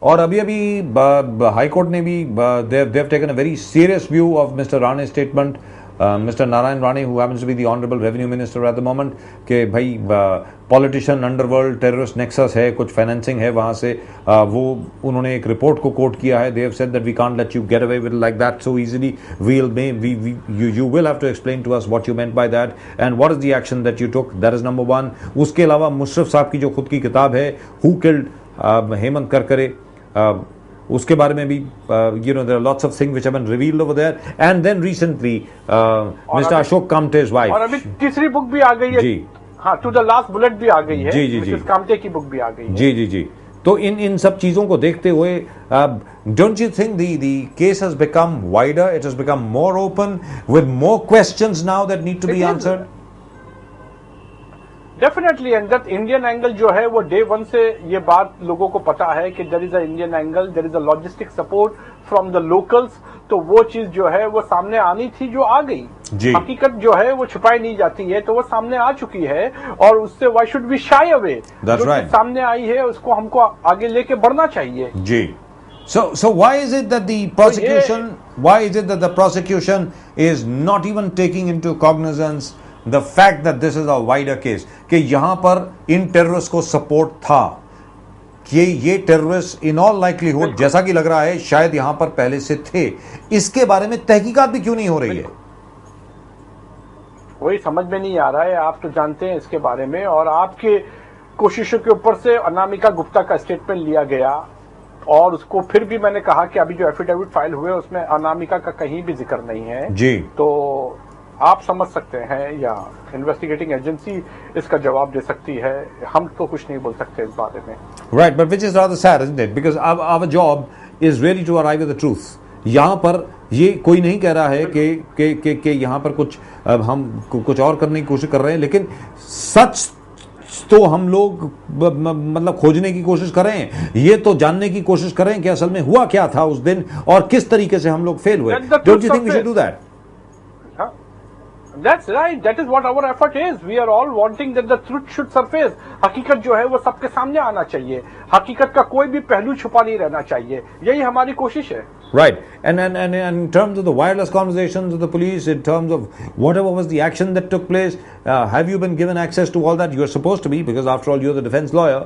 और अभी अभी हाई कोर्ट ने भी they have taken a very serious view of mister Rane statement, mister Narayan Rane who happens to be the honourable revenue minister at the moment, कि भाई politician underworld terrorist nexus है, कुछ financing है वहां से, वो उन्होंने एक रिपोर्ट को कोट किया है. They have said that we can't let you get away with like that so easily. You will have to explain to us what you meant by that and what is the action that you took. That is number one. उसके अलावा मुशर्रफ साहब की जो खुद की किताब है who killed Hemant Karkare, उसके बारे में भी you know there are lots of things which have been revealed over there. And then recently Mr. Ashok Kamte's wife, और अभी तीसरी बुक भी आ गई है जी, हाँ, टू द लास्ट बुलेट भी आ गई है, जी जी जी, कामते की बुक भी आ गई है. जी जी जी. तो इन सब चीजों को देखते हुए don't you think the case has become wider, it has become more open with more questions now that need to be answered? Definitely. And that Indian angle जो है वो डे वन से ये बात लोगों को पता है कि there is a Indian angle, there is a logistic support from the locals. तो वो चीज जो है वो सामने आनी थी, जो आ गई. हकीकत जो है वो छुपाई नहीं जाती है, तो वो सामने आ चुकी है और उससे why should we shy away. जो सामने आई है उसको हमको आगे लेके बढ़ना चाहिए. जी. So why is it that the prosecution is not even taking into cognizance the fact that this is a wider case, कि यहां पर इन टेररिस्ट को सपोर्ट था, कि ये टेररिस्ट इन ऑल लाइकलीहुड जैसा कि लग रहा है शायद यहां पर पहले से थे. इसके बारे में तहकीकात भी क्यों नहीं हो रही है? वही समझ में नहीं आ रहा है. आप तो जानते हैं इसके बारे में, और आपके कोशिशों के ऊपर से अनामिका गुप्ता का स्टेटमेंट लिया गया और उसको फिर भी मैंने कहा कि अभी जो एफिडेविट फाइल हुए उसमें अनामिका का कहीं भी जिक्र नहीं है जी. तो आप समझ सकते हैं या इन्वेस्टिगेटिंग एजेंसी इसका जवाब दे सकती है, हम तो कुछ नहीं बोल सकते इस बारे में. Right, but which is rather sad isn't it, because our job is really to arrive at the truth. यहां पर ये कोई नहीं कह रहा है कि यहां पर कुछ हम कुछ और करने की कोशिश कर रहे हैं, लेकिन सच तो हम लोग मतलब खोजने की कोशिश कर रहे हैं, ये तो जानने की कोशिश कर रहे हैं कि असल में हुआ क्या था उस दिन और किस तरीके से हम लोग फेल हुए. Don't you think we should do that? That's right. That is what our effort is. We are all wanting that the truth should surface. हकीकत जो है वो सबके सामने आना चाहिए. हकीकत का कोई भी पहलू छुपा नहीं रहना चाहिए. यही हमारी कोशिश है. Right. And in terms of the wireless conversations with the police, in terms of whatever was the action that took place, have you been given access to all that? You are supposed to be, because after all, you're the defense lawyer.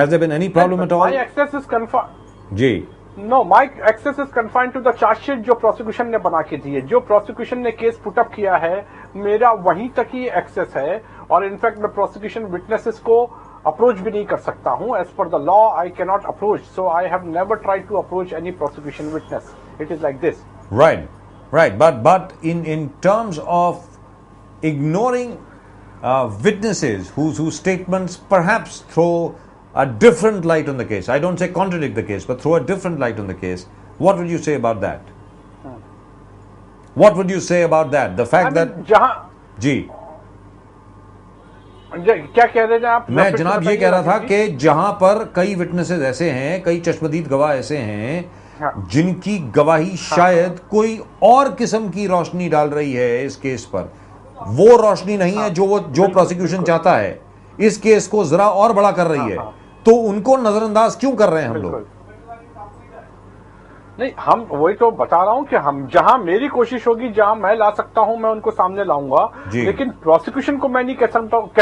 Has there been any problem at all? My access is confirmed. जी. No, my access is confined to the charge sheet जो prosecution ने बना के दी है. जो prosecution ने case put up किया है मेरा वहीं तक ही एक्सेस है, और इनफैक्ट मैं प्रोसिक्यूशन विटनेसेस को अप्रोच भी नहीं कर सकता हूं. As per the law I can not approach, so I have never tried to approach any prosecution witness. It is like this. Right. But in terms of ignoring witnesses whose statements perhaps throw a different light on the case, I don't say contradict the case, but throw a different light on the case, what would you say about that? What would you say about that? The fact that जहां जी क्या कह रहे थे आप? मैं जनाब ये कह रहा था कि जहां पर कई विटनेसेस ऐसे हैं, कई चश्मदीद गवाह ऐसे हैं जिनकी गवाही शायद कोई और किस्म की रोशनी डाल रही है इस केस पर, वो रोशनी नहीं है जो प्रोसिक्यूशन चाहता है, इस केस को जरा और बड़ा कर रही है, तो उनको नजरअंदाज क्यों कर रहे हैं हम लोग? नहीं, हम वही तो बता रहा हूं कि हम जहां मेरी कोशिश होगी, जहां मैं ला सकता हूं मैं उनको सामने लाऊंगा, लेकिन प्रोसिक्यूशन को मैं नहीं कह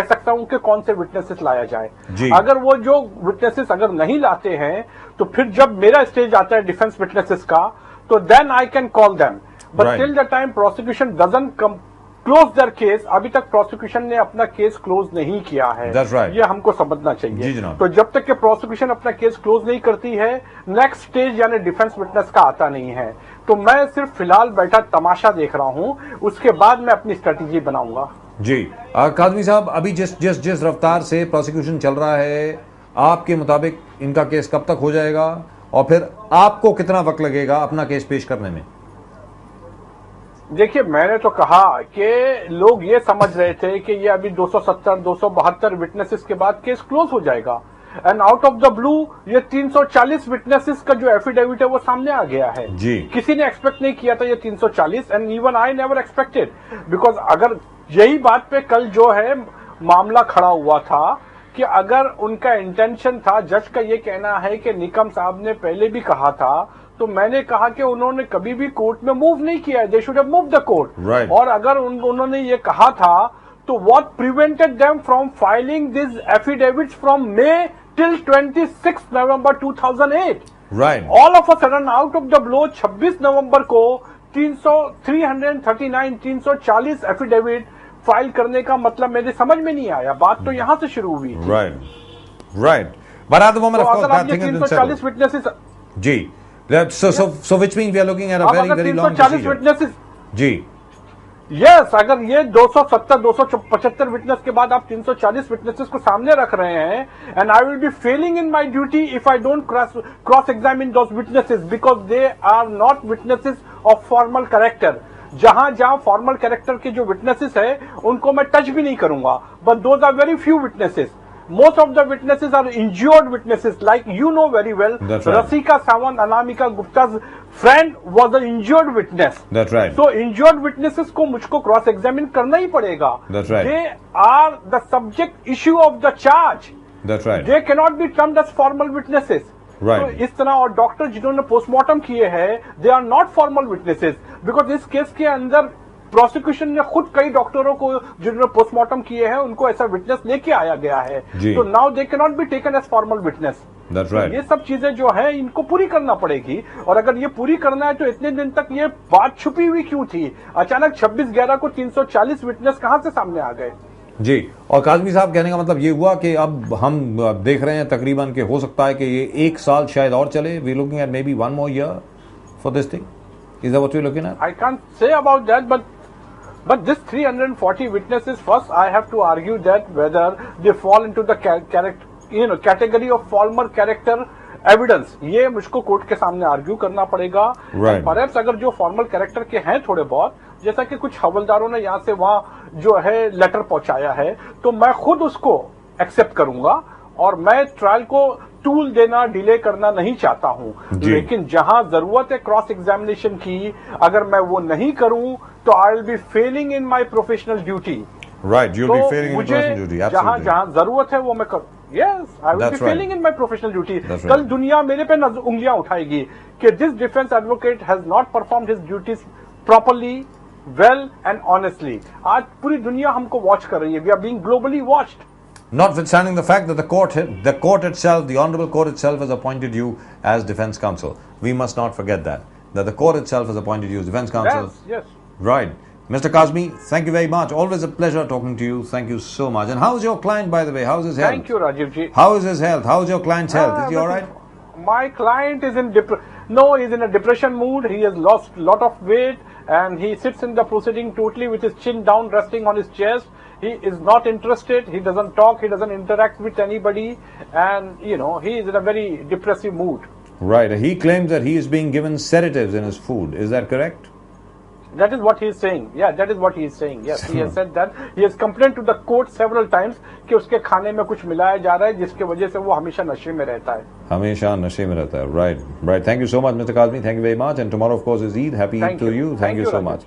सकता हूं कि कौन से विटनेसेस लाया जाए. अगर वो जो विटनेसेस अगर नहीं लाते हैं तो फिर जब मेरा स्टेज आता है डिफेंस विटनेसेस का, तो then I can call them. But till the time prosecution doesn't close their case, अभी तक प्रोसिक्यूशन ने अपना केस क्लोज नहीं किया है. ये हमको समझना चाहिए. तो जब तक कि प्रोसिक्यूशन अपना केस क्लोज नहीं करती है, नेक्स्ट स्टेज यानी डिफेंस विटनेस का आता नहीं है. तो मैं सिर्फ फिलहाल बैठा तमाशा देख रहा हूं, उसके बाद मैं अपनी स्ट्रेटेजी बनाऊंगा. जी काजमी साहब, अभी जिस रफ्तार से प्रोसिक्यूशन चल रहा है, आपके मुताबिक इनका केस कब तक हो जाएगा और फिर आपको कितना वक्त लगेगा अपना केस पेश करने में? देखिए, मैंने तो कहा कि लोग ये समझ रहे थे कि ये अभी 270 272 विटनेसेस के बाद केस क्लोज हो जाएगा, and out of the blue ये 340 विटनेसेस का जो एफिडेविट है वो सामने आ गया है. किसी ने एक्सपेक्ट नहीं किया था ये 340, and even I never expected, because अगर यही बात पे कल जो है मामला खड़ा हुआ था कि अगर उनका इंटेंशन था, जज का ये कहना है कि निकम साहब ने पहले भी कहा था, तो मैंने कहा कि उन्होंने कभी भी कोर्ट में मूव नहीं किया है, they should have move the court. और अगर उन्होंने ये कहा था, तो what prevented them from filing this affidavits from May till 26 November 2008? Right, all of a sudden out of the blow 26 नवंबर को 340 एफिडेविट फाइल करने का मतलब मेरे समझ में नहीं आया। बात तो यहां से शुरू हुई। Right, right, but at the moment of course that thing is 340 witnesses, जी, so which means we are looking at a very long 340 witnesses, जी, यस, अगर ये 275 विटनेस के बाद आप 340 विटनेसेस को सामने रख रहे हैं, and I will be failing in my duty if I don't cross examine those witnesses because they are not witnesses of formal character. जहां फॉर्मल कैरेक्टर के जो विटनेसेस है उनको मैं टच भी नहीं करूंगा, but those are very few witnesses. Most of the witnesses are injured witnesses, like you know very well. That's right. Rasika Sawant, Anamika Gupta's friend, was an injured witness. That's right. So injured witnesses को मुझको cross examine करना ही पड़ेगा. That's right. They are the subject issue of the charge. That's right. They cannot be termed as formal witnesses. Right. तो इस तरह, और doctor जिन्होंने postmortem किए हैं, they are not formal witnesses because इस केस के अंदर प्रोसिक्यूशन ने खुद कई डॉक्टरों को जिन्होंने पोस्टमार्टम किए हैं उनको ऐसा विटनेस लेके आया गया है। तो now they can not be taken as formal witness. right. ये सब चीजें जो है इनको पूरी करना पड़ेगी, और अगर ये पूरी करना है तो इतने दिन तक ये बात छुपी हुई क्यों थी? अचानक 26/11 को 340 विटनेस कहां से सामने आ गए? जी, और काजमी साहब कहने का मतलब ये हुआ कि अब हम देख रहे हैं तकरीबन कि हो सकता है कि ये 1 साल शायद और चले। We looking at maybe 1 more year for this thing. Is that what you looking at? I can't say about that, but this 340 witnesses, first I have to argue that whether they fall into the category of formal character evidence, ये मुझको court के सामने argue करना पड़ेगा। right. Perhaps अगर जो formal character के हैं थोड़े बहुत, जैसा कि कुछ हवलदारों ने यहाँ से वहां जो है लेटर पहुंचाया है, तो मैं खुद उसको एक्सेप्ट करूंगा, और मैं ट्रायल को टूल देना, डिले करना नहीं चाहता हूं। लेकिन जहां जरूरत है क्रॉस एग्जामिनेशन की, अगर मैं वो नहीं करूं तो I will be failing in my professional duty. Right, you will be failing in professional duty. जहां जहां जरूरत है वो मैं करूं। Yes, I will be failing in my professional duty. कल दुनिया मेरे पे उंगलियां उठाएगी कि this defence advocate has not performed his duties properly, well and honestly. आज पूरी दुनिया हमको वॉच कर रही है। We are being globally watched. Notwithstanding the fact that the court itself, the honorable court itself has appointed you as defense counsel. We must not forget that the court itself has appointed you as defense counsel. Yes. Right. Mr. Kazmi, thank you very much. Always a pleasure talking to you. Thank you so much. And how is your client, by the way? How is his health? Thank you, Rajiv ji. How is his health? How is your client's health? Is he all right? My client is he's in a depression mood. He has lost a lot of weight, and he sits in the proceeding totally with his chin down, resting on his chest. He is not interested. He doesn't talk. He doesn't interact with anybody, and he is in a very depressive mood. Right. He claims that he is being given sedatives in his food. Is that correct? That is what he is saying. Yeah, that is what he is saying. Yes, he has said that. He has complained to the court several times कि उसके खाने में कुछ मिलाया जा रहा है जिसके वजह से वो हमेशा नशे में रहता है। हमेशा नशे में रहता है। Right. Right. Thank you so much, Mr. Kazmi. Thank you very much. And tomorrow, of course, is Eid. Happy Eid to you. Thank you so much.